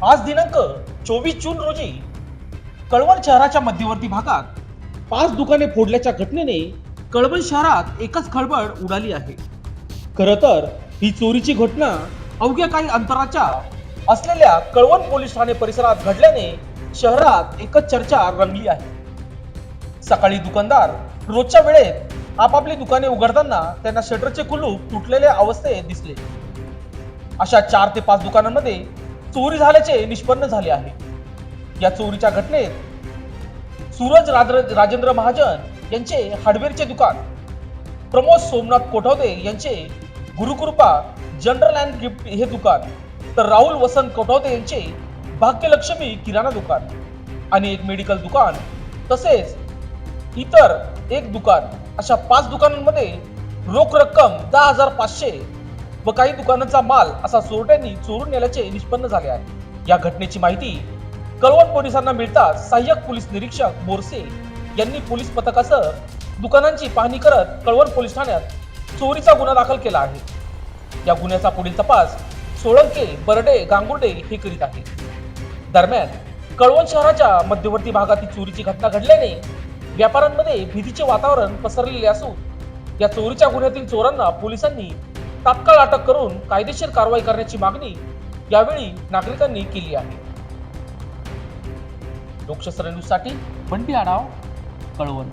आज दिनांक 24 जून रोजी कळवण शहराच्या मध्यवर्ती भागात 5 दुकाने फोडल्याच्या घटनेने कळवण शहरात एकच खळबळ उडाली आहे. खरं तर ही चोरीची घटना अवघ्या काही अंतराच्या असलेल्या कळवण पोलीस ठाणे परिसरात घडल्याने शहरात एकच चर्चा रंगली आहे. सकाळी दुकानदार रोजच्या वेळेत आपापली दुकाने उघडताना त्यांना शटरचे कुलूप तुटलेल्या अवस्थेत दिसले. अशा 4 ते 5 दुकानांमध्ये चोरी झाल्याचे निष्पन्न झाले आहे. या चोरीच्या घटनेत सूरज राजेंद्र महाजन यांचे हार्डवेअरचे दुकान, प्रमोद सोमनाथ कोठावदे यांचे गुरुकृपा जनरल अँड गिफ्ट हे दुकान, तर राहुल वसंत कोठावदे यांचे भाग्यलक्ष्मी किराणा दुकान आणि एक मेडिकल दुकान तसेच इतर एक दुकान, अशा 5 दुकानांमध्ये रोख रक्कम 10,500 व काही दुकानांचा माल असा चोरट्यांनी चोरून नेल्याचे निष्पन्न झाले आहे. या घटनेची माहिती कळवण पोलिसांना मिळताच सहाय्यक पोलीस निरीक्षक मोरसे यांनी पोलीस पथकासह दुकानांची पाहणी करत कळवण पोलीस ठाण्यात चोरीचा गुन्हा दाखल केला आहे. या गुन्ह्याचा पुढील तपास सोळंके, बर्डे, गांगुर्डे हे करीत आहे. दरम्यान कळवण शहराच्या मध्यवर्ती भागात चोरीची घटना घडल्याने व्यापाऱ्यांमध्ये भीतीचे वातावरण पसरलेले असून या चोरीच्या गुन्ह्यातील चोरांना पोलिसांनी तात्काळ अटक करून कायदेशीर कारवाई करण्याची मागणी यावेळी नागरिकांनी केली आहे. लोकशास्त्र न्यूज साठी बंटी आढाव, कळवण.